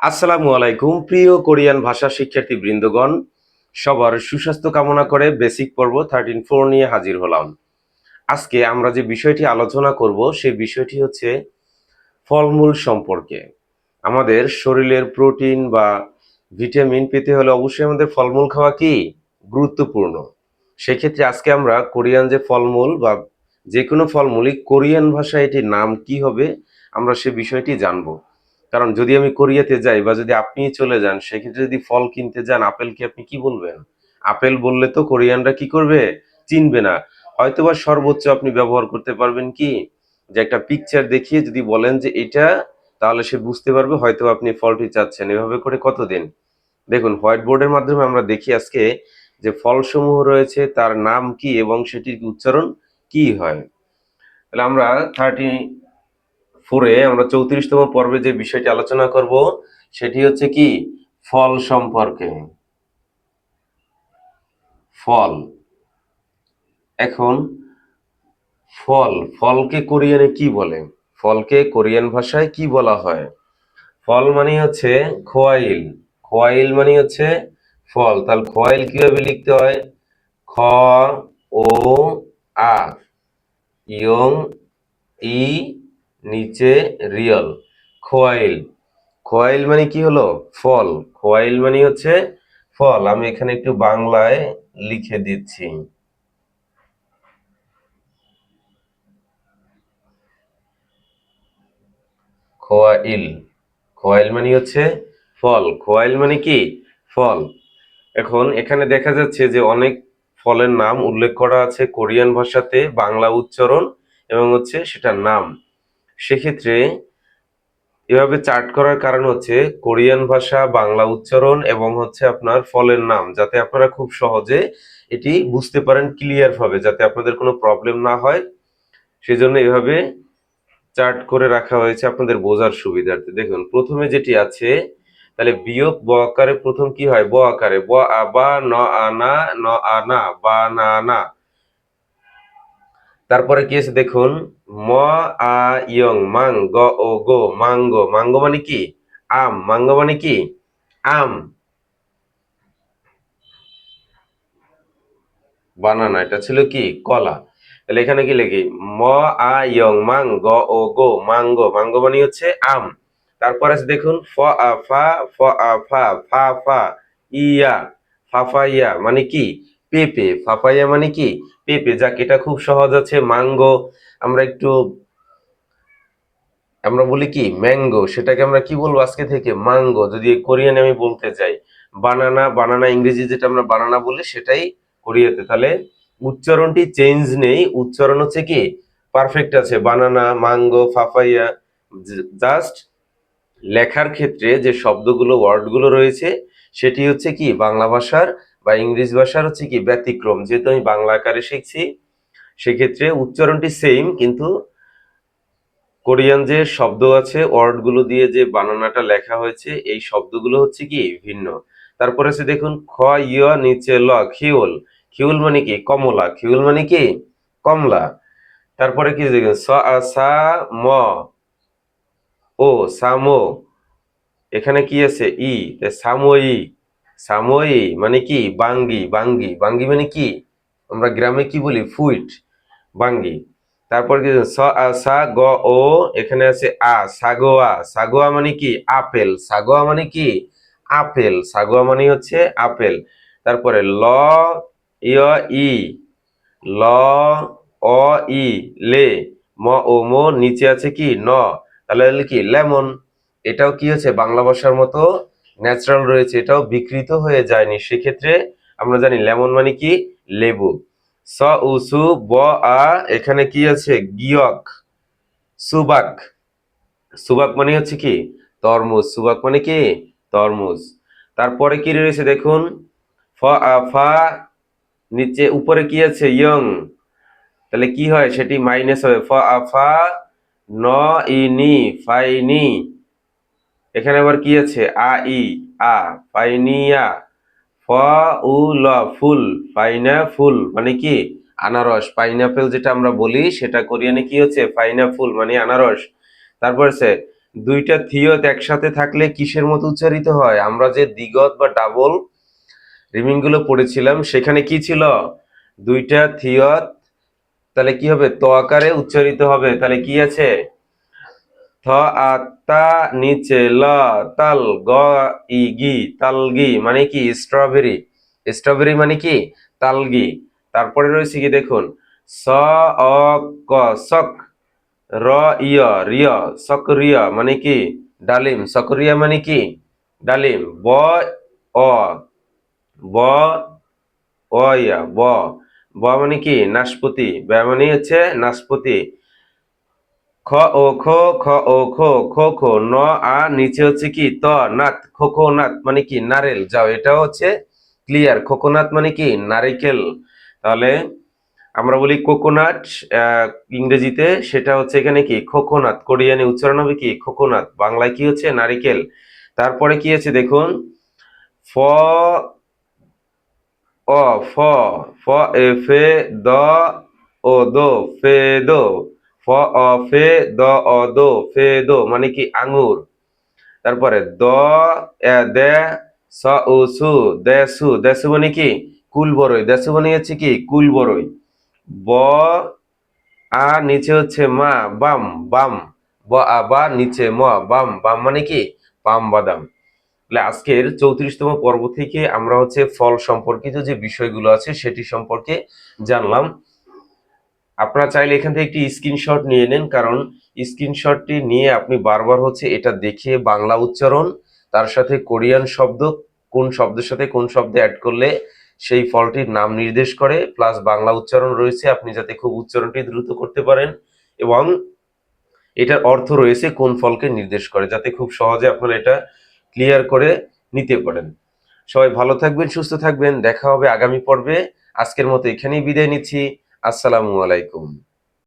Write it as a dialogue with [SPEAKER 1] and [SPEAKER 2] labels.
[SPEAKER 1] আসসালামু আলাইকুম প্রিয় কোরিয়ান ভাষা শিক্ষার্থী বৃন্দগণ, সবার সুস্বাস্থ্য কামনা করে বেসিক পর্ব 13-4 নিয়ে হাজির হলাম। আজকে আমরা যে বিষয়টি আলোচনা করব সেই বিষয়টি হচ্ছে ফলমূল সম্পর্কে। আমাদের শরীরের প্রোটিন বা ভিটামিন পেতে হলে অবশ্যই আমাদের ফলমূল খাওয়া কি গুরুত্বপূর্ণ। সেক্ষেত্রে আজকে আমরা কোরিয়ান যে ফলমূল বা যে কোনো ফলমূলই কোরিয়ান ভাষায় এটির নাম কি হবে আমরা সে বিষয়টি জানবো। কারণ যদি আমি কোরিয়াতে যাই বা যদি আপনি চলে যান, সেক্ষেত্রে যদি ফল কিনতে যান, আপেলকে আপনি কি বলবেন? আপেল বললে তো কোরিয়ানরা কি করবে? চিনবে না। হয়তোবা সর্বোচ্চ আপনি ব্যবহার করতে পারবেন কি, যে একটা পিকচার দেখিয়ে যদি বলেন যে এটা, তাহলে সে বুঝতে পারবে হয়তো আপনি ফলটি চাচ্ছেন। এভাবে করে কতদিন? দেখুন, হোয়াইট বোর্ডের মাধ্যমে আমরা দেখি আজকে যে ফলসমূহ রয়েছে তার নাম কি এবং সেটির উচ্চারণ কি হয়। তাহলে আমরা 34-এ আমরা 34তম পর্বে যে বিষয়টি আলোচনা করব সেটি হচ্ছে কি ফল সম্পর্কে। ফল। এখন ফলকে কোরিয়ানে কি বলে? ফলকে কোরিয়ান ভাষায় কি বলা হয়? ফল মানে হচ্ছে খোয়াইল। খোয়াইল মানে হচ্ছে ফল। তাহলে খোয়াইল কিভাবে লিখতে হয়? খ ও আ ইয়ং ই নিচে রিয়ল। খোয়াইল। খোয়াইল মানে কি হলো? ফল। খোয়াইল মানে হচ্ছে ফল। আমি এখানে একটু বাংলায় লিখে দিচ্ছি। খোয়াইল। খোয়াইল মানে হচ্ছে ফল। খোয়াইল মানে কি? ফল। এখন এখানে দেখা যাচ্ছে যে অনেক ফলের নাম উল্লেখ করা আছে কোরিয়ান ভাষাতে, বাংলা উচ্চারণ এবং হচ্ছে সেটার নাম। সেক্ষেত্রে এভাবে চার্ট করার কারণ হচ্ছে কোরিয়ান ভাষা, বাংলা উচ্চারণ এবং হচ্ছে আপনার ফলের নাম, যাতে আপনারা খুব সহজে এটি বুঝতে পারেন ক্লিয়ার ভাবে, যাতে আপনাদের কোনো প্রবলেম না হয়। সেজন্য এভাবে চার্ট করে রাখা হয়েছে আপনাদের বোঝার সুবিধার্থে। দেখুন, প্রথমে যেটি আছে, তাহলে বিয়োগ ব আকারে প্রথম কি হয়? ব আকারে ব আ বা ন আনা ন আনা বা না না। তারপরে কি আছে দেখুন, ম আ ইয়ং মাং গ ও গো মাঙ্গো। মাঙ্গো মানে কি? আম। মাঙ্গো মানে কি? আম। বানানা, এটা ছিল কি? কলা। তাহলে এখানে কি লিখি? ম আ ইয়ং মাং গ ও গো মাঙ্গো। মাঙ্গো মানে হচ্ছে আম। তারপর আছে দেখুন, ফ আ ফা ফ আ ফা ফা ফা ইয়া ফাফাইয়া মানে কি? পেঁপে। ফাফাইয়া মানে কি? পেঁপে। যাক, এটা খুব সহজ আছে। মাঙ্গো আমরা বলি কি ম্যাঙ্গো, সেটাকে আমরা কি বলবো আজকে থেকে? মাঙ্গো। যদি কোরিয়ানে আমি বলতে চাই বানানা, বানানা ইংরেজি যেটা আমরা বানানা বলি সেটাই কোরিয়াতে। তাহলে উচ্চারণটি চেঞ্জ নেই, উচ্চারণ হচ্ছে কি পারফেক্ট আছে। বানানা, মাঙ্গো, ফাফাইয়া। জাস্ট লেখার ক্ষেত্রে যে শব্দগুলো, ওয়ার্ডগুলো রয়েছে সেটি হচ্ছে কি বাংলা ভাষার বা ইংরেজি ভাষার হচ্ছে কি ব্যতিক্রম। যেহেতু আমি বাংলা আকারে শিখছি, সেক্ষেত্রে উচ্চারণটি সেম, কিন্তু কোরিয়ান যে শব্দ আছে, ওয়ার্ডগুলো দিয়ে যে বানানাটা লেখা হয়েছে, এই শব্দগুলো হচ্ছে কি ভিন্ন। তারপরে আছে দেখুন, খ ইয় নিচে ল খিউল। খিউল মানে কি? কমলা। খিউল মানে কি? কমলা। তারপরে কি দেখুন, স আ সা ম ও সামো। এখানে কি আছে? ই। সাময়ী। সাময়ী মানে কি? বাঙ্গি। বাঙ্গি। বাঙ্গি মানে কি? আমরা গ্রামে কি বলি? ফুইট। বাঙ্গি। তারপর কি? সা গ ও, এখানে আছে আ সাগোয়া। সাগোয়া মানে কি? আপেল। সাগোয়া মানে কি? আপেল। সাগোয়া মানে হচ্ছে আপেল। তারপরে ল ইয় ই ল অ ই লে ম ও মো, নিচে আছে কি? ন। তাহলে হলো কি? লেমন। এটাও কি হচ্ছে বাংলা ভাষার মতো ন্যাচারাল রয়েছে, এটাও বিকৃত হয়ে যায়নি। সেক্ষেত্রে আমরা জানি লেমন মানে কি? লেবু। স উসু ব আ, এখানে কি আছে? গিয়ক। সুবাক। সুবাক মানে হচ্ছে কি? তরমুজ। সুবাক মানে কি? তরমুজ। তারপরে কি রয়েছে দেখুন, ফ আ ফা, নিচে উপরে কি আছে? ইয়ং। তাহলে কি হয়? সেটি মাইনাস হবে। ফ আ ফা ন ইনি ফাইনি। এখানে আবার কি আছে? আ ই আ ফাইনিয়া। ফ উ ল ফুল। পাইনা ফুল মানে কি? আনারস। পাইনাপেল যেটা আমরা বলি সেটা কোরিয়ানে কি হচ্ছে? পাইনাফুল মানে আনারস। তারপর আছে দুইটা থিয়ত একসাথে থাকলে কিসের মতো উচ্চারিত হয়? আমরা যে দ্বিগত বা ডাবল রিমিং গুলো পড়েছিলাম সেখানে কি ছিল? দুইটা থিয়ত, তাহলে কি হবে? ত আকারে উচ্চারিত হবে। তাহলে কি আছে? থ আ তা নিচে ল তাল গ ই গি তালগি মানে কি? স্ট্রবেরি। স্ট্রবেরি মানে কি? তালগি। তারপরে রয়েছে কি দেখুন, স অ ক সক, র ইয় রিয় সকরিয় মানে কি? ডালিম। সকরিয়া মানে কি? ডালিম। ব অ ব অ ইয়া ব, ব মানে কি? নাশপাতি। ব মানে হচ্ছে নাশপাতি। খ ও খো, খ ও খো, খো খো। ন আ নিচে হচ্ছে কি? ত নাত, খোকোনাত মানে কি? নারেল। যাও, এটাও হচ্ছে ক্লিয়ার। খোকোনাত মানে কি? নারিকেল। তাহলে আমরা বলি কোকোনাট ইংরেজিতে, সেটা হচ্ছে এখানে কি? খোকোনাত। কোরিয়ানে উচ্চারণ হবে কি? খোকোনাত। বাংলায় কি হচ্ছে? নারিকেল। তারপরে কি আছে দেখুন, ফ অ ফ, ফ এ ফে দ ও দো ফে দো, ফ অ ফে দ অ দো ফে দো মানে কি? আঙ্গুর। তারপরে দ এ দে স উ সু দেসু, দেসু মানে কি? কুল বরই। দেসু মানে হচ্ছে কি? কুল বরই। ব আ নিচে হচ্ছে মা, বাম বাম। ব আ বা নিচে ম, বাম বাম মানে কি? পাম বাদাম। তাহলে আজকের 34তম পর্ব থেকে আমরা হচ্ছে ফল সম্পর্কিত যে বিষয়গুলো আছে সেটি সম্পর্কে জানলাম। আপনারা চাইলে এখান থেকে একটি স্ক্রিনশট নিয়ে নেন, কারণ স্ক্রিনশটটি নিয়ে আপনি বারবার হচ্ছে এটা দেখে বাংলা উচ্চারণ, তার সাথে কোরিয়ান শব্দ, কোন শব্দের সাথে কোন শব্দ অ্যাড করলে সেই ফলটির নাম নির্দেশ করে, প্লাস বাংলা উচ্চারণ রয়েছে, আপনি যাতে খুব উচ্চারণটি দ্রুত করতে পারেন, এবং এটার অর্থ রয়েছে কোন ফলকে নির্দেশ করে, যাতে খুব সহজে আপনারা এটা ক্লিয়ার করে নিতে পারেন। সবাই ভালো থাকবেন, সুস্থ থাকবেন। দেখা হবে আগামী পর্বে। আজকের মতো এখানেই বিদায় নিচ্ছি। আসসালামু আলাইকুম।